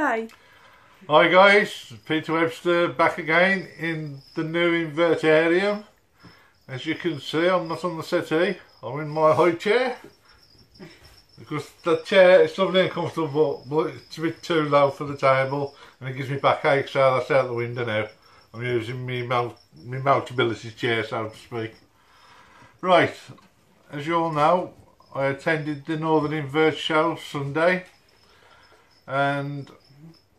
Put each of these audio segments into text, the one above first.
okay? Hi guys, Peter Webster back again in the new invertarium. As you can see, I'm not on the settee, I'm in my high chair. Because the chair is lovely and comfortable, but it's a bit too low for the table and it gives me backache, so that's out the window now. I'm using my multiplicity chair, so to speak. Right, as you all know, I attended the Northern Invert show Sunday, and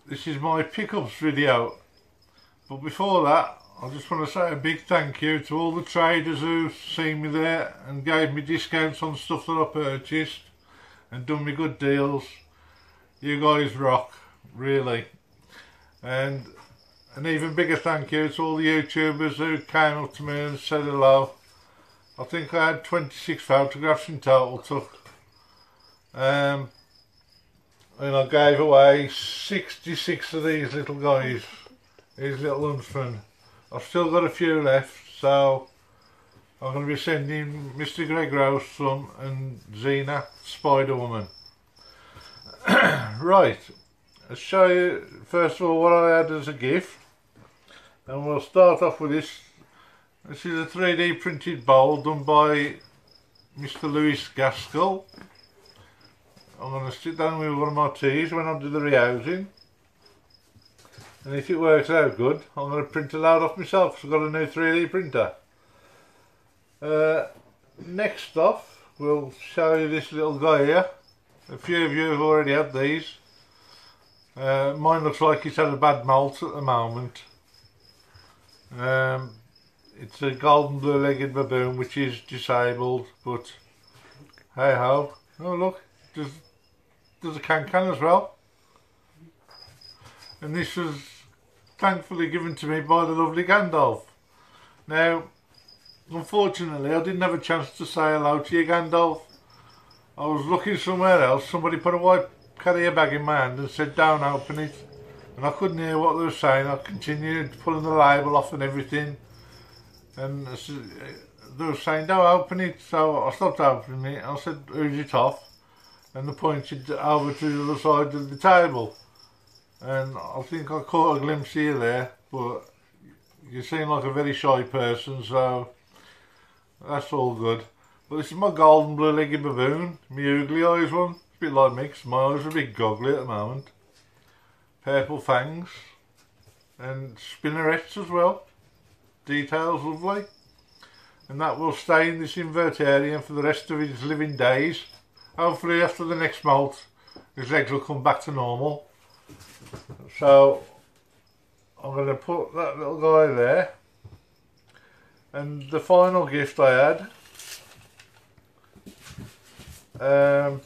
this is my pickups video. But before that, I just want to say a big thank you to all the traders who seen me there and gave me discounts on stuff that I purchased and done me good deals. You guys rock, really. And an even bigger thank you to all the YouTubers who came up to me and said hello. I think I had 26 photographs in total took. And I gave away 66 of these little guys, these little huntsmen. I've still got a few left, so I'm going to be sending Mr. Greg Rose some and Xena, Spider Woman. Right, I'll show you first of all what I had as a gift, and we'll start off with this. This is a 3D printed bowl done by Mr. Lewis Gaskell. I'm going to sit down with one of my teas when I do the rehousing, and if it works out good, I'm going to print a load off myself because I've got a new 3D printer. Next off, we'll show you this little guy here. A few of you have already had these. Mine looks like it's had a bad molt at the moment. It's a golden blue-legged baboon which is disabled, but hey ho. Oh look, there's a can as well. And this was thankfully given to me by the lovely Gandalf. Now, unfortunately I didn't have a chance to say hello to you, Gandalf. I was looking somewhere else, somebody put a white carrier bag in my hand and said don't open it. And I couldn't hear what they were saying. I continued pulling the label off and everything. And they were saying don't open it, so I stopped opening it. I said who's it off? And they pointed over to the other side of the table. And I think I caught a glimpse of you there, but you seem like a very shy person, so that's all good. But this is my golden blue-legged baboon, my oogly eyes one. It's a bit like me because my eyes are a bit goggly at the moment. Purple fangs and spinnerets as well. Details lovely. And that will stay in this invertarium for the rest of his living days. Hopefully after the next molt his legs will come back to normal. So I'm going to put that little guy there. And the final gift I had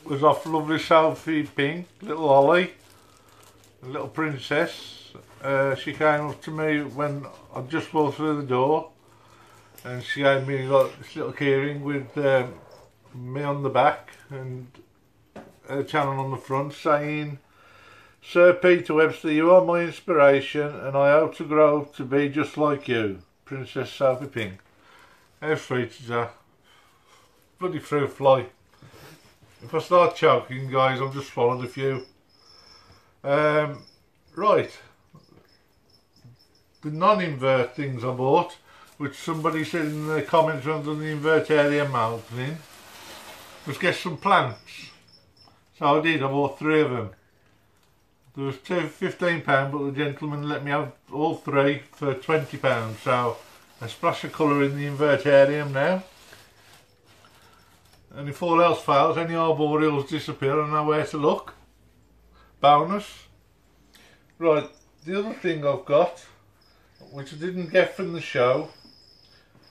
was off lovely Sophie Pink, little Ollie, a little princess. She came up to me when I just walked through the door, and she gave me this little keyring with me on the back and a channel on the front saying, "Sir Peter Webster, you are my inspiration and I hope to grow to be just like you, Princess Sophie Pink." How sweet is that? Bloody fruit fly. If I start choking, guys, I've just swallowed a few. Right. The non-invert things I bought, which somebody said in the comments under the invertarium opening, was get some plants. So I did, I bought 3 of them. There was two for £15, but the gentleman let me have all 3 for £20, so a splash of colour in the invertarium now. And if all else fails, any arboreals disappear, I know where to look. Bonus. Right, the other thing I've got, which I didn't get from the show,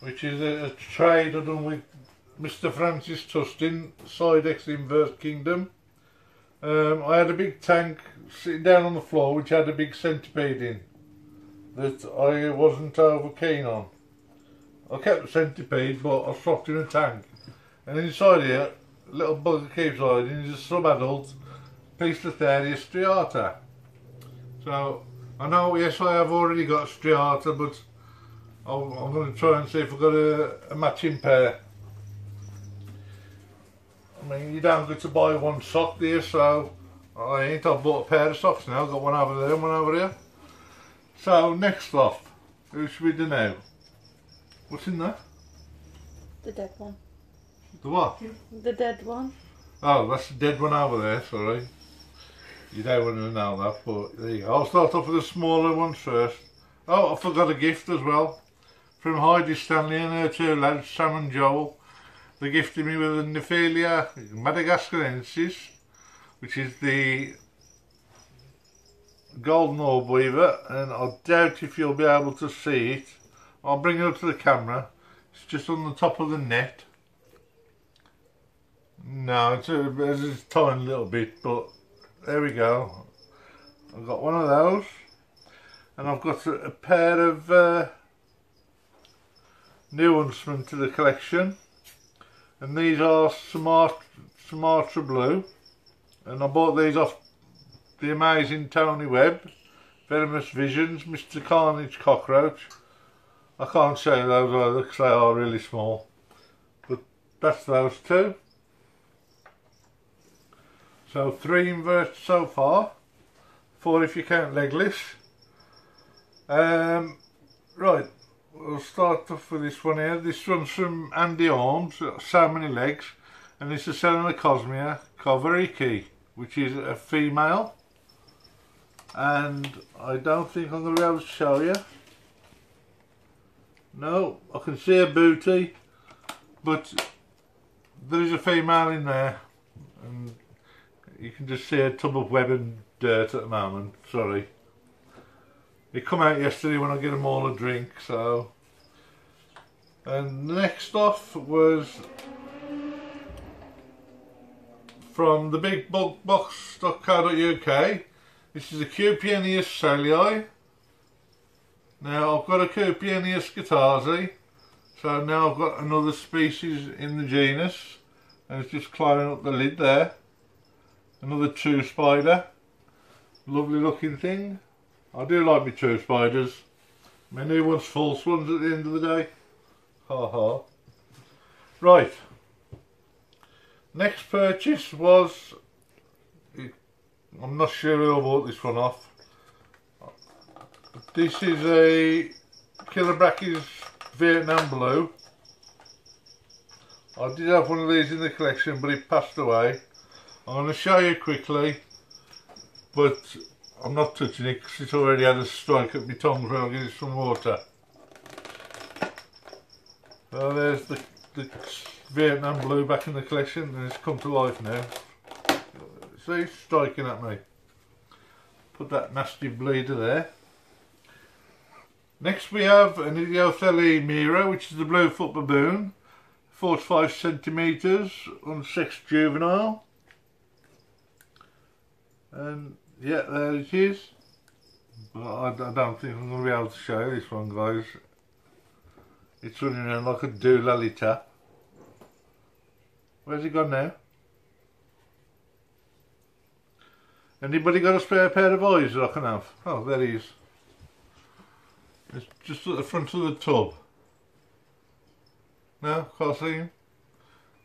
which is a trade I've done with Mr. Francis Tustin, Sidex Invert Kingdom. I had a big tank sitting down on the floor which had a big centipede in that I wasn't over keen on. I kept the centipede, but I swapped in a tank. And inside here, a little bugger keeps hiding, is a sub-adult Pistotherius striata. So I know, yes, I have already got striata, but I'm going to try and see if I've got a matching pair. I mean, you don't get to buy one sock there, so I ain't. I've bought a pair of socks now. Got one over there and one over here. So next off, who should we do now? What's in there? The dead one. The what? The dead one. Oh, that's the dead one over there, sorry. You don't want to know that, but there you go. I'll start off with the smaller ones first. Oh, I forgot a gift as well. From Heidi Stanley and her two lads, Sam and Joel. They gifted me with a Nephelia madagascarensis, which is the golden orb weaver, and I doubt if you'll be able to see it. I'll bring it up to the camera. It's just on the top of the net. No, it's a tiny little bit, but there we go. I've got one of those, and I've got a pair of new ones from to the collection, and these are Sumatra Blue, and I bought these off the amazing Tony Webb, Venomous Visions, Mr. Carnage Cockroach. I can't show you those either because they are really small, but that's those two. So 3 inverts so far, 4 if you count legless. Right, we'll start off with this one here. This one's from Andy Arms, so many legs, and this is Selena Cosmia Coveriki, which is a female. And I don't think I'm going to be able to show you. No, I can see a booty, but there is a female in there, and you can just see a tub of web and dirt at the moment. Sorry. It come out yesterday when I get them all a drink, so. And next off was from the big box.co.uk. This is a Cupienius salii. Now I've got a Cupienius guitarsi, so now I've got another species in the genus, and it's just climbing up the lid there. Another true spider, lovely looking thing. I do like my true spiders. My new ones false ones at the end of the day. Ha ha. Right. Next purchase was, I'm not sure who I bought this one off. This is a Killer Brackies Vietnam Blue. I did have one of these in the collection, but it passed away. I'm going to show you quickly, but I'm not touching it because it's already had a strike at my tongue, so I'll give it some water. So there's the Vietnam Blue back in the collection, and it's come to life now. See, it's striking at me. Put that nasty bleeder there. Next we have an Idiothele Mira, which is the Bluefoot Baboon, 45 centimetres, unsexed juvenile. And yeah, there it is. But I don't think I'm going to be able to show you this one, guys. It's running around like a doolally tap. Where's it gone now? Anybody got a spare pair of eyes that I can have? Oh, there he is. It's just at the front of the tub. No, can't see him.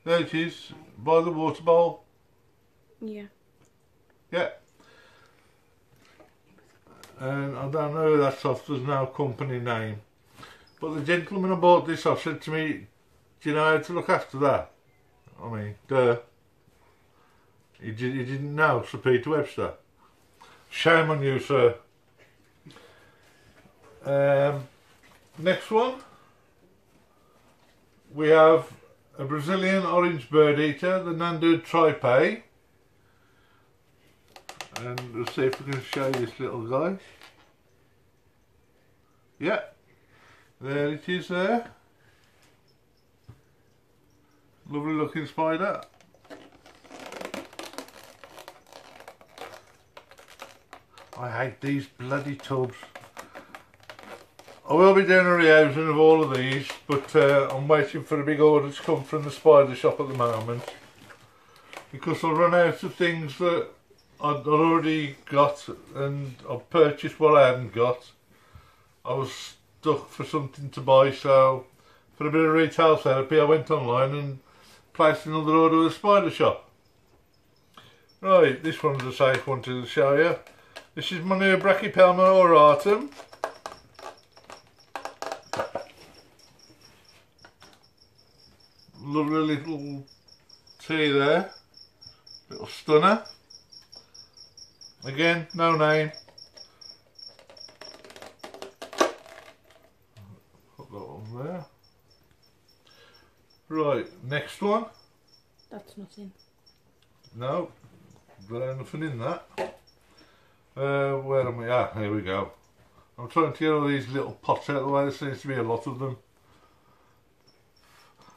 There it is, by the water bowl. Yeah. Yeah. And I don't know who that's off, there's no company name. But the gentleman I bought this off said to me, do you know how to look after that? I mean, duh. He didn't know, Sir Peter Webster. Shame on you, sir. Next one, we have a Brazilian orange bird eater, the Nandu tripe. And let's see if we can show you this little guy. Yeah, there it is there. Lovely looking spider. I hate these bloody tubs. I will be doing a rehousing of all of these, but I'm waiting for a big order to come from the spider shop at the moment, because I'll run out of things that I'd already got, and I've purchased what I hadn't got. I was stuck for something to buy, so for a bit of retail therapy I went online and placed another order with the spider shop. Right, this one's a safe one to show you. This is my new Brachypelma auratum. Lovely little tea there. Little stunner. Again, no name. Put that one there. Right, next one. That's nothing. No, there's nothing in that. Where am we? Ah, here we go. I'm trying to get all these little pots out of the way. There seems to be a lot of them.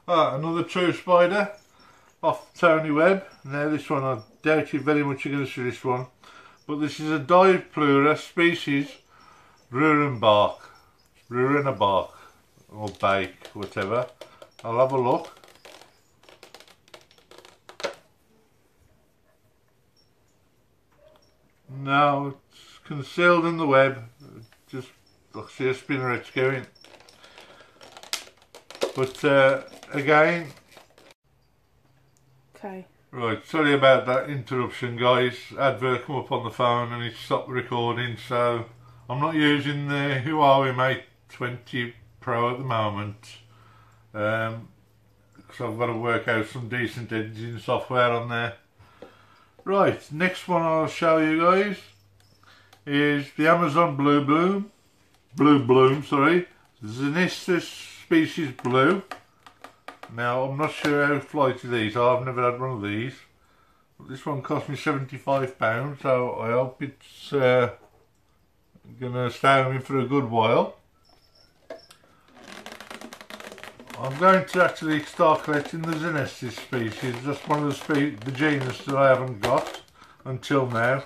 Ah, another true spider off Tony Webb. Now this one, I doubt you very much you're going to see this one. But this is a dive pleura species Rurenbark. Rurenabark. Or bake, whatever. I'll have a look. No, it's concealed in the web. Just, I see a spinnerets going. But again, Okay. right, sorry about that interruption guys. Advert come up on the phone and it stopped recording, so I'm not using the Huawei Mate 20 Pro at the moment. Because I've got to work out some decent editing software on there. Right, next one I'll show you guys is the Amazon Blue Bloom, sorry, Xenistus species blue. Now I'm not sure how flighty these are, I've never had one of these. But this one cost me £75, so I hope it's going to stay with me for a good while. I'm going to actually start collecting the Xenistus species. That's one of the genus that I haven't got until now.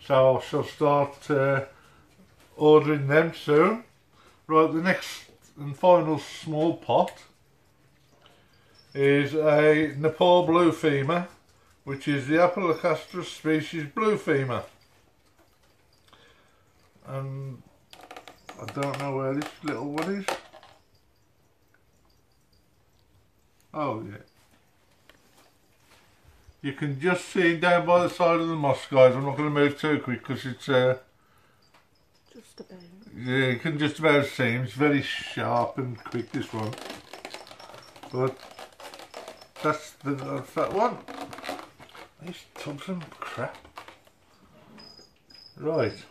So I shall start ordering them soon. Right, the next and final small pot is a Nepal blue femur, which is the Apelocastris species blue femur. And I don't know where this little one is. Oh yeah. You can just see down by the side of the moss, guys. I'm not going to move too quick because it's Just about. yeah, you can just about see him. It's very sharp and quick, this one. But that's that one. These tubs and crap. Right.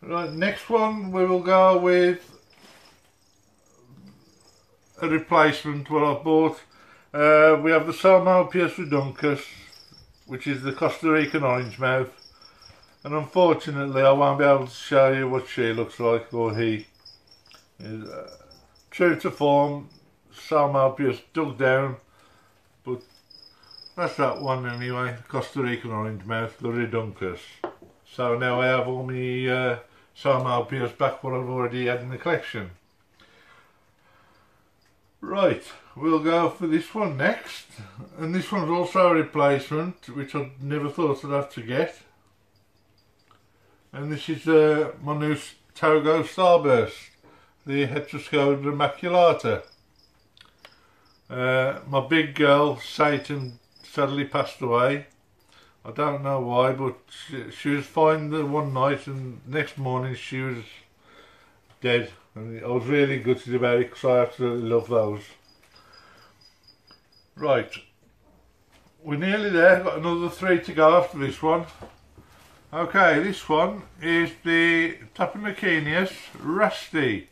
Right, next one we will go with a replacement what I bought. We have the Psalmopius reduncus, which is the Costa Rican orange mouth, and unfortunately I won't be able to show you what she looks like, or he. True to form, Psalmopius dug down, but that's that one anyway, Costa Rican orange mouth, the reduncus. So now I have all my Psalmopius back, what I've already had in the collection. Right, we'll go for this one next, and this one's also a replacement, which I never thought I'd have to get. And this is my new Togo Starburst, the Heteroscoda maculata. My big girl, Satan, sadly passed away. I don't know why, but she was fine the one night, and next morning she was dead. And I was really gutted about it because I absolutely love those. Right, we're nearly there, got another 3 to go after this one. Okay, this one is the Tapimachenius rasti,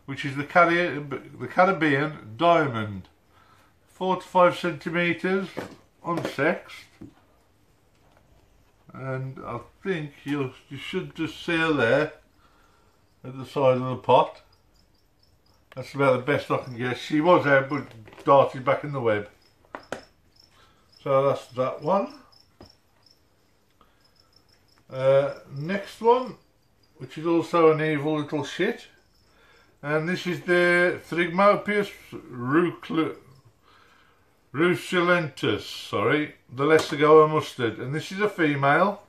which is the Caribbean diamond. 4 to 5 centimetres, unsexed. And I think you should just see her there at the side of the pot. That's about the best I can get. She was out but darted back in the web. So that's that one. Next one, which is also an evil little shit, and this is the Thrigmopius rusulentus, sorry, the Lessigoa mustard, and this is a female.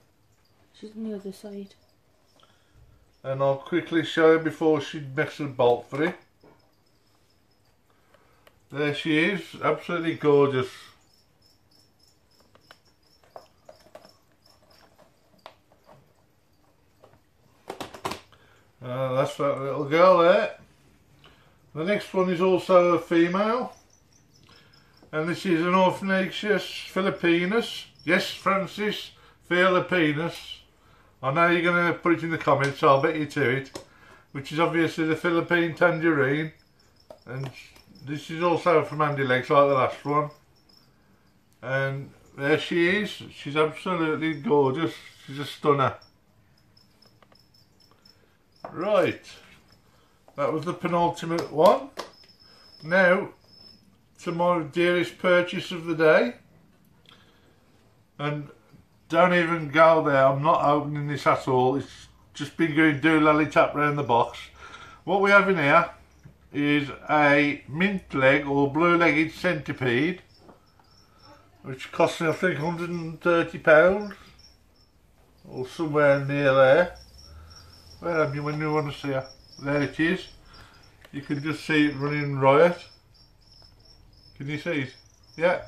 She's on the other side. And I'll quickly show you before she makes a bolt for it. There she is, absolutely gorgeous. That's that little girl there. The next one is also a female, and this is an arachnids Philippinus. Yes, Francis, Philippinus. I know you're going to put it in the comments, so I'll bet you to it. Which is obviously the Philippine tangerine, and this is also from Andy Legs like the last one. And there she is. She's absolutely gorgeous. She's a stunner. Right, that was the penultimate one. Now to my dearest purchase of the day, and don't even go there, I'm not opening this at all. It's just been going doolally tap round the box. What we have in here is a mint leg or blue-legged centipede, which cost me I think £130 or somewhere near there. Where have you when you want to see her? There it is. You can just see it running riot. Can you see it? Yeah.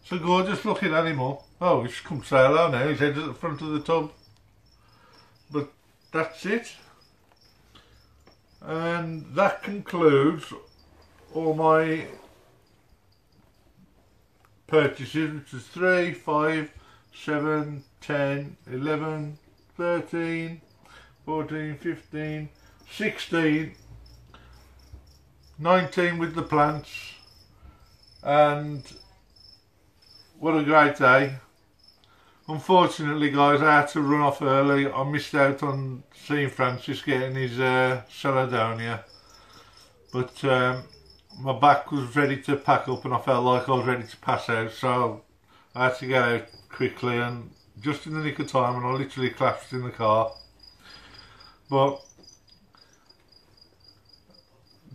It's a gorgeous looking animal. Oh, he's come sail on now. His head's at the front of the tub. But that's it. And that concludes all my purchases, which is 3, 5, 7, 10, 11, 13, 14, 15, 16, 19 with the plants, and what a great day. Unfortunately guys, I had to run off early. I missed out on seeing Francis getting his Celadonia, but my back was ready to pack up and I felt like I was ready to pass out, so I had to get out quickly and just in the nick of time, and I literally collapsed in the car. But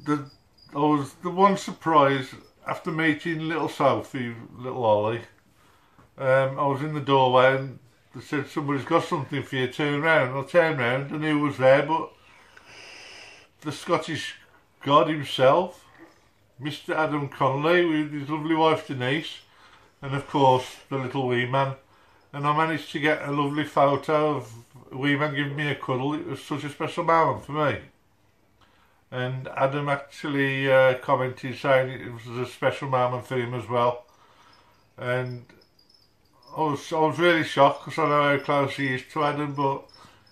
I was the one surprise after meeting little Sophie, little Ollie. I was in the doorway and they said, somebody's got something for you, turn round. I turned round and who was there but the Scottish God himself, Mr. Adam Connolly, with his lovely wife Denise, and of course the little wee man. And I managed to get a lovely photo of a wee man giving me a cuddle. It was such a special moment for me. And Adam actually commented saying it was a special moment for him as well. And I was really shocked because I know how close he is to Adam, but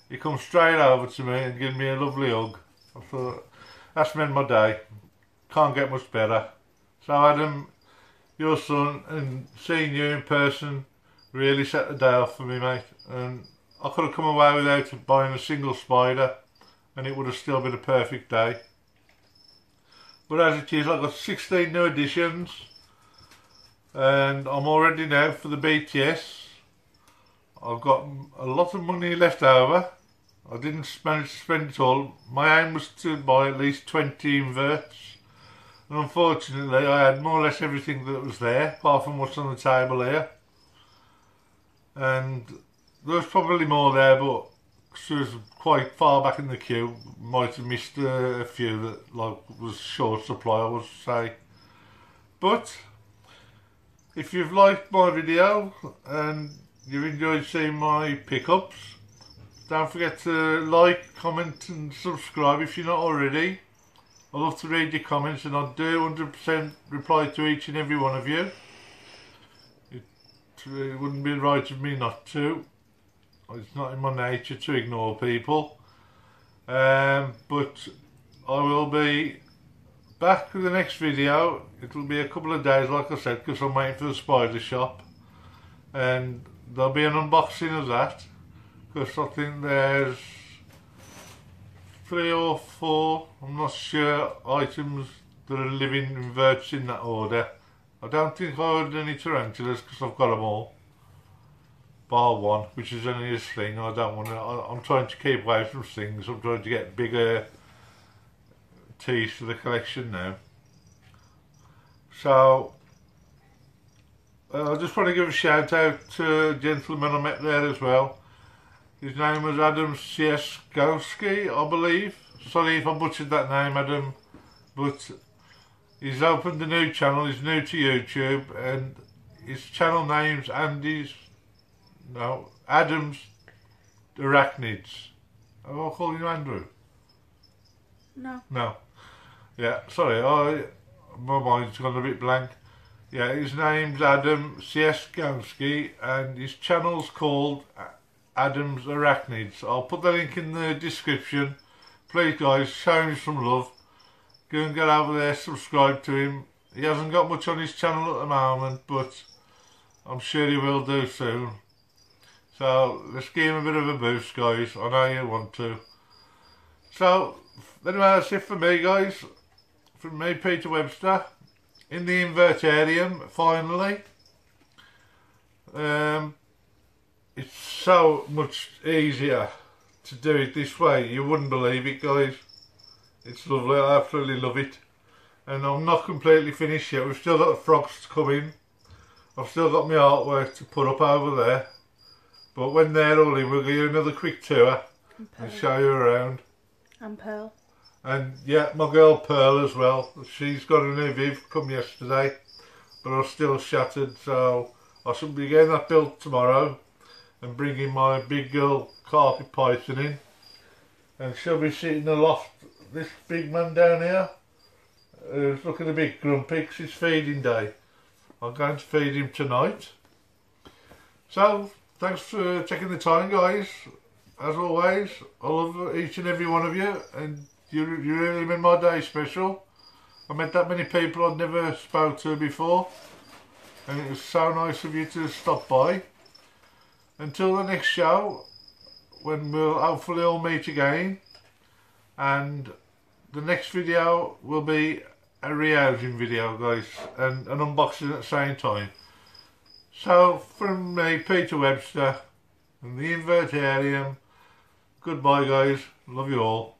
he come straight over to me and gave me a lovely hug. I thought, that's made my day. Can't get much better. So Adam, your son, and seeing you in person really set the day off for me, mate. And I could have come away without buying a single spider and it would have still been a perfect day. But as it is, I've got 16 new additions and I'm all ready now for the BTS. I've got a lot of money left over. I didn't manage to spend it all. My aim was to buy at least 20 inverts, and unfortunately I had more or less everything that was there apart from what's on the table here. And there was probably more there, but she was quite far back in the queue, might have missed a few that like was short supply, I would say. But if you've liked my video and you've enjoyed seeing my pickups, don't forget to like, comment and subscribe if you're not already. I love to read your comments and I do 100% reply to each and every one of you. It wouldn't be right of me not to. It's not in my nature to ignore people. But I will be back with the next video. It'll be a couple of days like I said, because I'm waiting for the spider shop. And there'll be an unboxing of that, because I think there's 3 or 4, I'm not sure, items that are living inverts in that order. I don't think I ordered any tarantulas because I've got them all, bar one, which is only a thing. I don't want to. I'm trying to keep away from things. I'm trying to get bigger teas for the collection now. So I just want to give a shout out to a gentleman I met there as well. His name was Adam Sieskowski, I believe. Sorry if I butchered that name, Adam, but he's opened a new channel. He's new to YouTube, and his channel name's Adam's Arachnids. I'll call you Andrew. No. No. Yeah, sorry, my mind's gone a bit blank. Yeah, his name's Adam Sieskansky and his channel's called Adam's Arachnids. I'll put the link in the description. Please guys, show him some love. Go and get over there, subscribe to him. He hasn't got much on his channel at the moment, but I'm sure he will do soon. So let's give him a bit of a boost, guys. I know you want to. So anyway, that's it for me, guys. From me, Peter Webster, in the invertarium, finally. It's so much easier to do it this way. You wouldn't believe it, guys. It's lovely. I absolutely love it. And I'm not completely finished yet. We've still got the frogs to come in. I've still got my artwork to put up over there. But when they're all in, we'll give you another quick tour and show you around. And Pearl. And yeah, my girl Pearl as well. She's got a new Viv come yesterday, but I'm still shattered, so I should be getting that built tomorrow and bringing my big girl carpet python in. And she'll be sitting aloft this big man down here, who's looking a bit grumpy because it's feeding day. I'm going to feed him tonight. So, thanks for taking the time, guys. As always, I love each and every one of you, and you really made my day special. I met that many people I'd never spoke to before, and it was so nice of you to stop by. Until the next show, when we'll hopefully all meet again, and the next video will be a rehousing video, guys, and an unboxing at the same time. So from me, Peter Webster, and the Invertarium, goodbye guys, love you all.